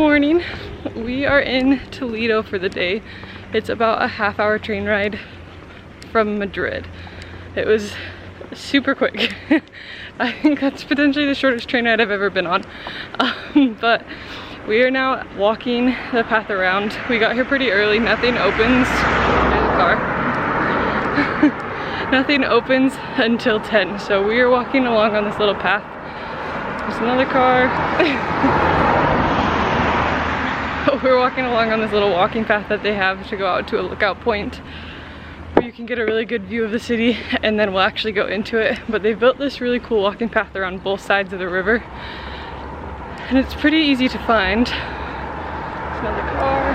morning. We are in Toledo for the day. It's about a half-hour train ride from Madrid. It was super quick. I think that's potentially the shortest train ride I've ever been on. But we are now walking the path around. We got here pretty early. Nothing opens. There's a car. Nothing opens until 10. So we are walking along on this little path. There's another car. We're walking along on this little walking path that they have to go out to a lookout point where you can get a really good view of the city, and then we'll actually go into it. But they built this really cool walking path around both sides of the river, and it's pretty easy to find. There's another car.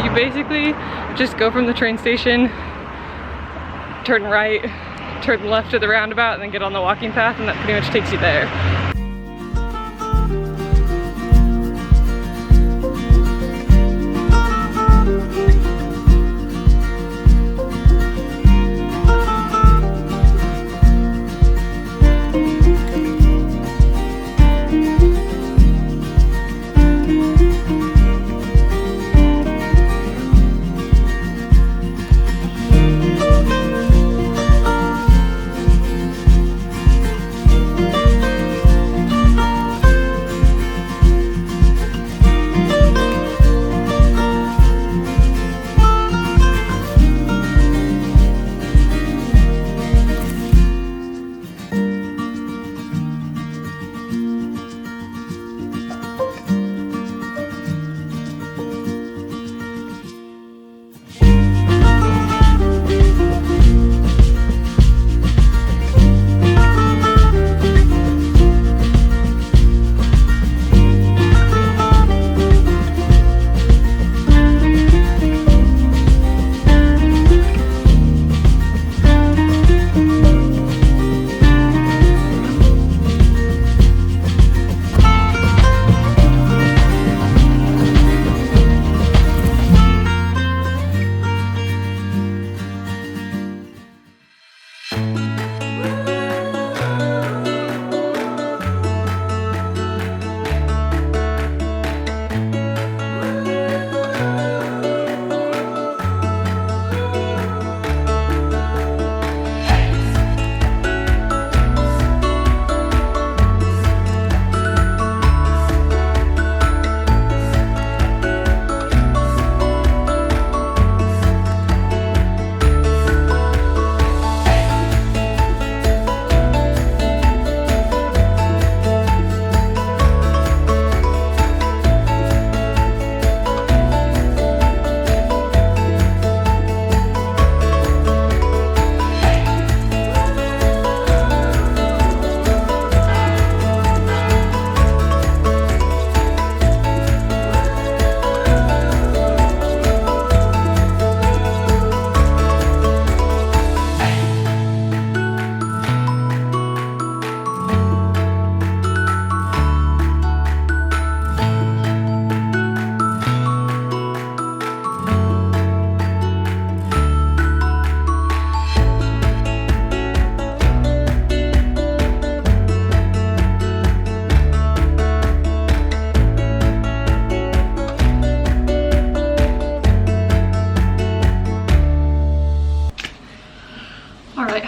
You basically just go from the train station, turn right, turn left at the roundabout, and then get on the walking path, and that pretty much takes you there.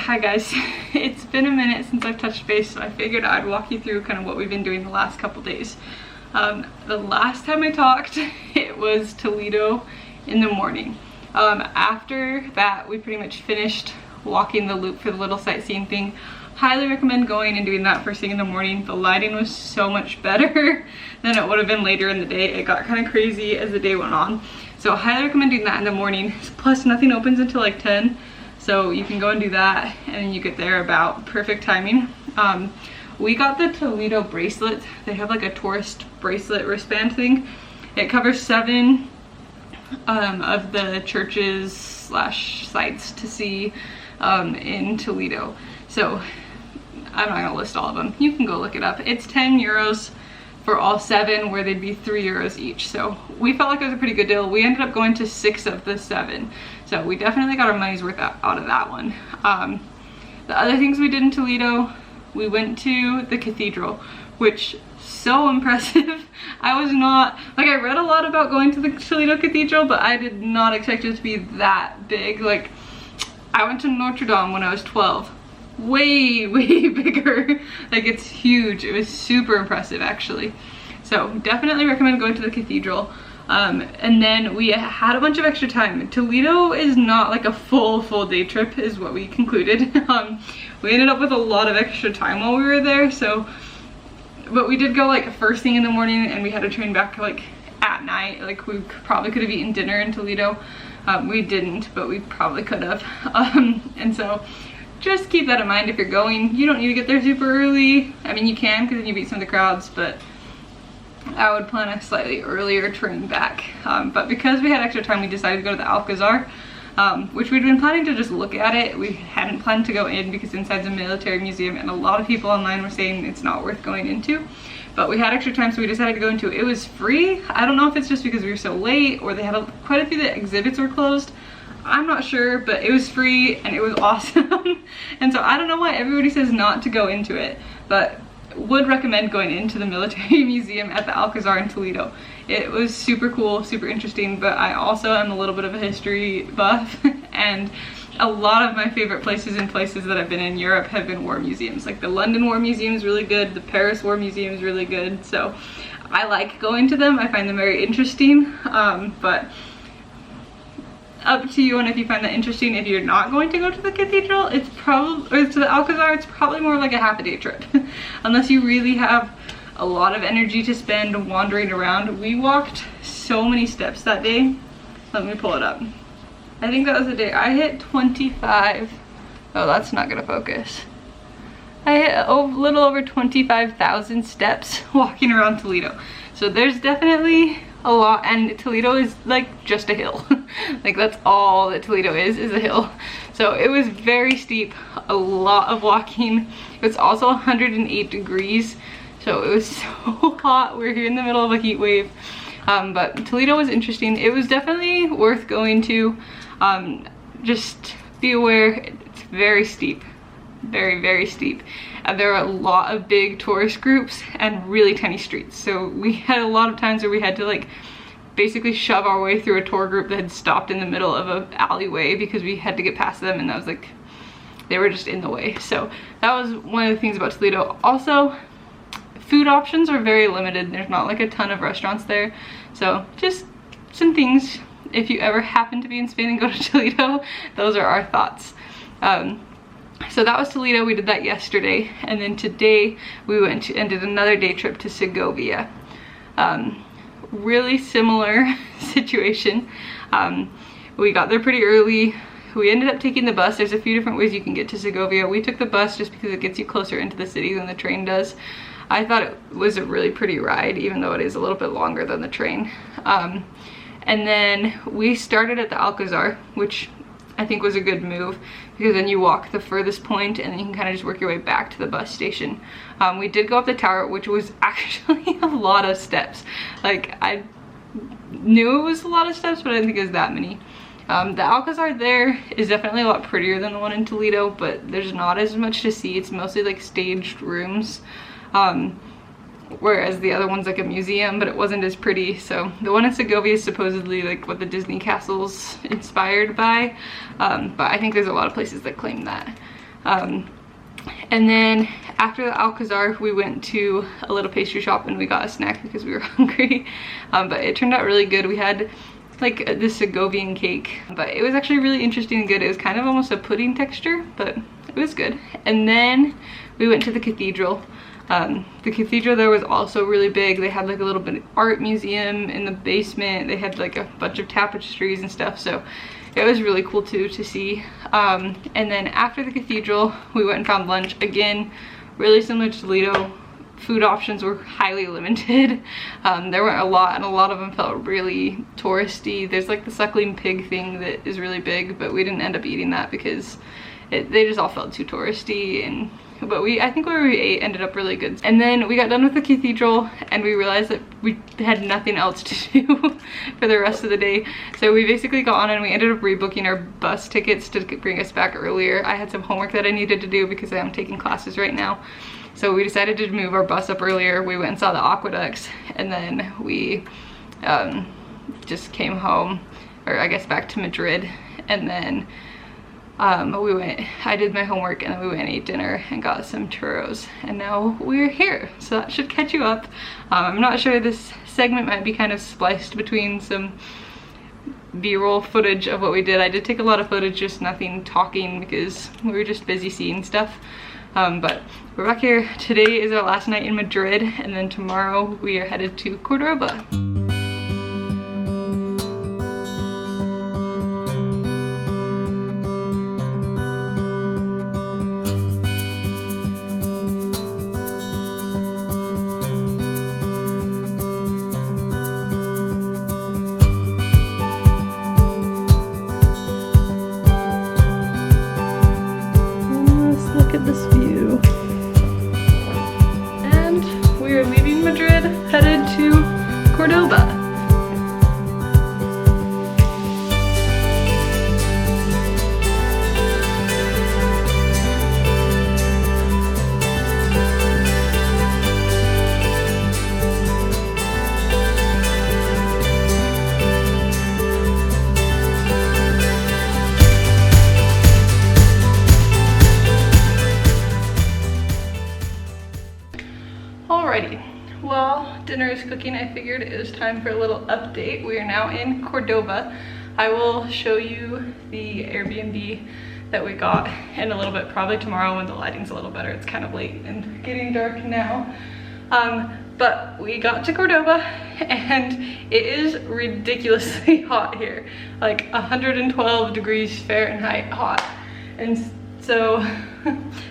Hi guys, it's been a minute since I've touched base, so I figured I'd walk you through kind of what we've been doing the last couple days. The last time I talked, it was Toledo in the morning. After that, we pretty much finished walking the loop for the little sightseeing thing. Highly recommend going and doing that first thing in the morning. The lighting was so much better than it would have been later in the day. It got kind of crazy as the day went on. So highly recommend doing that in the morning. Plus nothing opens until like 10. So you can go and do that, and then you get there about perfect timing. We got the Toledo bracelet. They have like a tourist bracelet wristband thing. It covers 7 of the churches / sites to see in Toledo. So I'm not gonna list all of them. You can go look it up. It's 10 euros for all 7, where they'd be 3 euros each. So we felt like it was a pretty good deal. We ended up going to 6 of the 7. So we definitely got our money's worth out of that one. The other things we did in Toledo, we went to the cathedral, which so impressive. I was not, like, I read a lot about going to the Toledo Cathedral, but I did not expect it to be that big. Like, I went to Notre Dame when I was 12. Way bigger. Like, it's huge. It was super impressive, actually. So definitely recommend going to the cathedral. And then we had a bunch of extra time. Toledo is not like a full day trip is what we concluded. We ended up with a lot of extra time while we were there, so, but we did go like first thing in the morning and we had a train back like at night. Like, we probably could have eaten dinner in Toledo. We didn't, but we probably could have. And so just keep that in mind if you're going. You don't need to get there super early. I mean, you can, because then you beat some of the crowds, but I would plan a slightly earlier train back. But because we had extra time, we decided to go to the Alcazar, which we'd been planning to just look at it. We hadn't planned to go in because inside's a military museum and a lot of people online were saying it's not worth going into. But we had extra time, so we decided to go into it. It was free. I don't know if it's just because we were so late or they had quite a few of the exhibits were closed. I'm not sure, but it was free and it was awesome. And so I don't know why everybody says not to go into it, but would recommend going into the military museum at the Alcazar in Toledo. It was super cool, super interesting, but I also am a little bit of a history buff and a lot of my favorite places and places that I've been in Europe have been war museums. Like the London War Museum is really good, the Paris War Museum is really good, so I like going to them. I find them very interesting, but up to you on if you find that interesting. If you're not going to go to the cathedral, it's probably, or to the Alcazar, it's probably more like a half a day trip. Unless you really have a lot of energy to spend wandering around. We walked so many steps that day. Let me pull it up. I think that was the day I hit 25. Oh, that's not gonna focus. I hit a little over 25,000 steps walking around Toledo. So there's definitely a lot, and Toledo is like just a hill. Like that's all that Toledo is a hill. So it was very steep, a lot of walking. It's also 108 degrees, so it was so hot. We're here in the middle of a heat wave. But Toledo was interesting. It was definitely worth going to. Just be aware, it's very steep, very steep. There are a lot of big tourist groups and really tiny streets. So we had a lot of times where we had to like basically shove our way through a tour group that had stopped in the middle of an alleyway because we had to get past them, and that was like, they were just in the way. So that was one of the things about Toledo. Also, food options are very limited. There's not like a ton of restaurants there. So just some things, if you ever happen to be in Spain and go to Toledo, those are our thoughts. So that was Toledo. We did that yesterday, and then today we went and did another day trip to Segovia. Really similar situation. We got there pretty early. We ended up taking the bus. There's a few different ways you can get to Segovia. We took the bus just because it gets you closer into the city than the train does. I thought it was a really pretty ride, even though it is a little bit longer than the train. And then we started at the Alcazar, which I think was a good move, because then you walk the furthest point and then you can kind of just work your way back to the bus station. We did go up the tower, which was actually a lot of steps. Like, I knew it was a lot of steps, but I didn't think it was that many. The Alcazar there is definitely a lot prettier than the one in Toledo, but there's not as much to see. It's mostly like staged rooms. Whereas the other one's like a museum, but it wasn't as pretty. So the one in Segovia is supposedly like what the Disney castle's inspired by, but I think there's a lot of places that claim that. And then after the Alcazar, we went to a little pastry shop and we got a snack because we were hungry, but it turned out really good. We had like this Segovian cake, but it was actually really interesting and good. It was kind of almost a pudding texture, but it was good. And then we went to the cathedral. The cathedral there was also really big. They had like a little bit of art museum in the basement. They had like a bunch of tapestries and stuff, so it was really cool too to see. And then after the cathedral, we went and found lunch. Again, really similar to Toledo. Food options were highly limited. There weren't a lot, and a lot of them felt really touristy. There's like the suckling pig thing that is really big, but we didn't end up eating that because they just all felt too touristy. And but I think where we ate ended up really good. And then we got done with the cathedral and we realized that we had nothing else to do for the rest of the day. So we basically got on and we ended up rebooking our bus tickets to bring us back earlier. I had some homework that I needed to do because I am taking classes right now. So we decided to move our bus up earlier. We went and saw the aqueducts, and then we just came home, or I guess back to Madrid, and then I did my homework, and then we went and ate dinner and got some churros, and now we're here. So that should catch you up. I'm not sure, this segment might be kind of spliced between some B-roll footage of what we did. I did take a lot of footage, just nothing talking because we were just busy seeing stuff. But we're back here. Today is our last night in Madrid, and then tomorrow we are headed to Cordoba. Look at this view. And we are leaving Madrid, headed to Cordoba. Alrighty, while dinner is cooking, I figured it was time for a little update. We are now in Cordoba. I will show you the Airbnb that we got in a little bit, probably tomorrow when the lighting's a little better. It's kind of late and getting dark now. But we got to Cordoba, and it is ridiculously hot here, like 112 degrees Fahrenheit hot. And so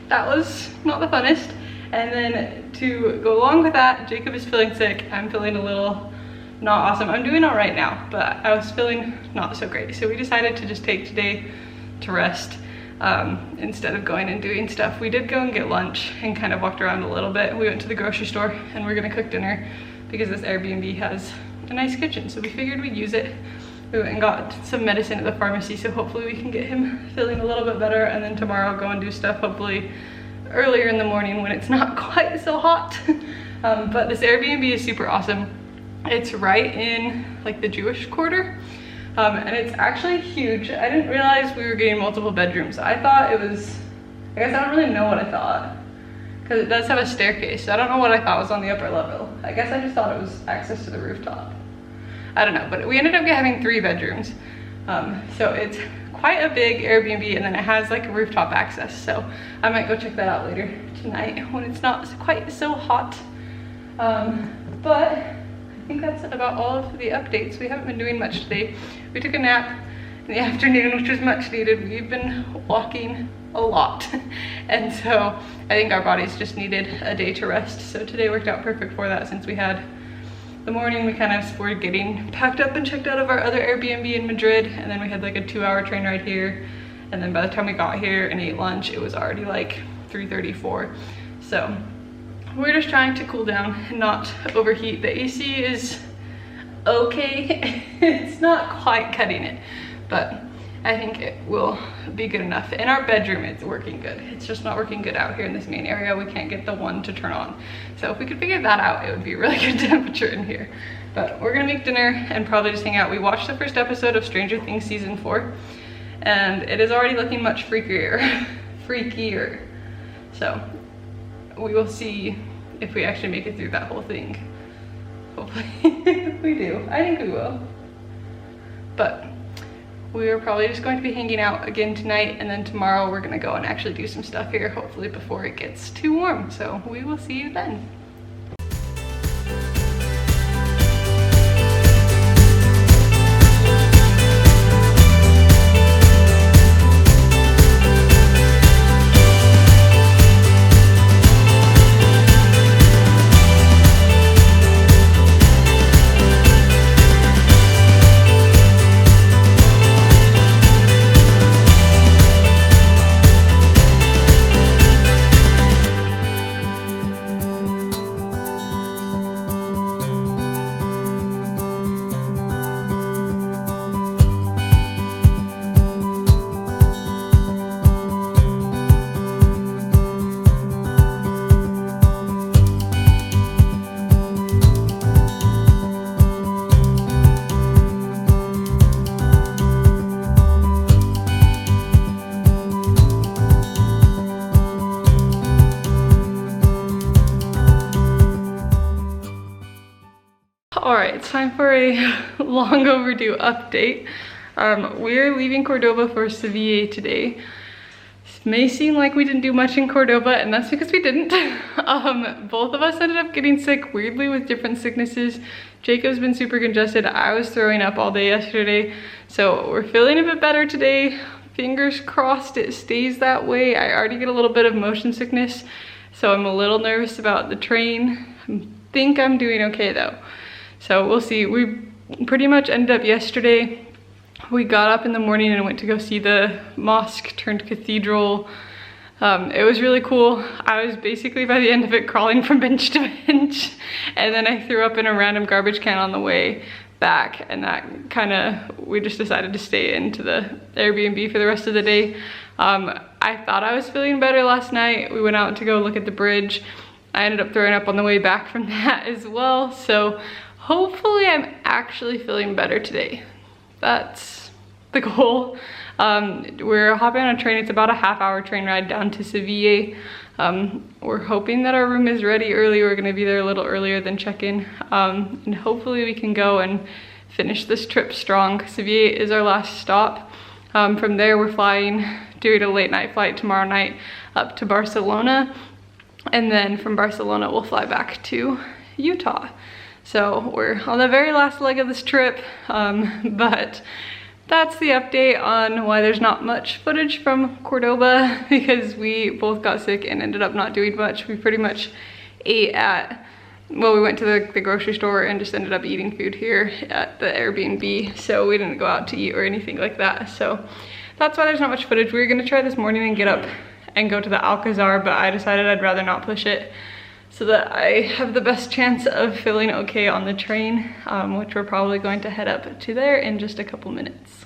that was not the funnest. And then to go along with that, Jacob is feeling sick. I'm feeling a little not awesome. I'm doing all right now, but I was feeling not so great. So we decided to just take today to rest instead of going and doing stuff. We did go and get lunch and kind of walked around a little bit. We went to the grocery store, and we're gonna cook dinner because this Airbnb has a nice kitchen. So we figured we'd use it. We went and got some medicine at the pharmacy, so hopefully we can get him feeling a little bit better. And then tomorrow I'll go and do stuff, hopefully earlier in the morning when it's not quite so hot. But this Airbnb is super awesome. It's right in like the Jewish quarter, and it's actually huge. I didn't realize we were getting multiple bedrooms. I thought it was, I guess I don't really know what I thought, because it does have a staircase. So I don't know what I thought was on the upper level. I guess I just thought it was access to the rooftop. I don't know, but we ended up having 3 bedrooms. So it's quite a big Airbnb, and then it has like a rooftop access. So I might go check that out later tonight when it's not quite so hot. But I think that's about all of the updates. We haven't been doing much today. We took a nap in the afternoon, which was much needed. We've been walking a lot. And so I think our bodies just needed a day to rest. So today worked out perfect for that, since we had the morning. We kind of were getting packed up and checked out of our other Airbnb in Madrid, and then we had like a 2-hour train ride here, and then by the time we got here and ate lunch, it was already like 3:34. So we're just trying to cool down and not overheat. The AC is okay. It's not quite cutting it, but I think it will be good enough. In our bedroom, it's working good. It's just not working good out here in this main area. We can't get the one to turn on. So if we could figure that out, it would be a really good temperature in here. But we're gonna make dinner and probably just hang out. We watched the first episode of Stranger Things season 4, and it is already looking much freakier. Freakier. So we will see if we actually make it through that whole thing. Hopefully we do. I think we will. But we are probably just going to be hanging out again tonight, and then tomorrow we're gonna go and actually do some stuff here, hopefully before it gets too warm. So we will see you then. All right, it's time for a long overdue update. We're leaving Cordoba for Sevilla today. It may seem like we didn't do much in Cordoba, and that's because we didn't. Both of us ended up getting sick weirdly with different sicknesses. Jacob's been super congested. I was throwing up all day yesterday. So we're feeling a bit better today. Fingers crossed it stays that way. I already get a little bit of motion sickness, so I'm a little nervous about the train. I think I'm doing okay though. So we'll see. We pretty much ended up yesterday. We got up in the morning and went to go see the mosque turned cathedral. It was really cool. I was basically by the end of it crawling from bench to bench, and then I threw up in a random garbage can on the way back, and that kind of, we just decided to stay into the Airbnb for the rest of the day. I thought I was feeling better last night. We went out to go look at the bridge. I ended up throwing up on the way back from that as well. So hopefully I'm actually feeling better today. That's the goal. We're hopping on a train. It's about a half-hour train ride down to Sevilla. We're hoping that our room is ready early. We're gonna be there a little earlier than check-in. And hopefully we can go and finish this trip strong. Sevilla is our last stop. From there we're flying, doing a late night flight tomorrow night up to Barcelona. And then from Barcelona we'll fly back to Utah. So we're on the very last leg of this trip, but that's the update on why there's not much footage from Cordoba, because we both got sick and ended up not doing much. We pretty much ate at, well, we went to the grocery store and just ended up eating food here at the Airbnb. So we didn't go out to eat or anything like that. So that's why there's not much footage. We were gonna try this morning and get up and go to the Alcazar, but I decided I'd rather not push it so that I have the best chance of feeling okay on the train, which we're probably going to head up to there in just a couple minutes.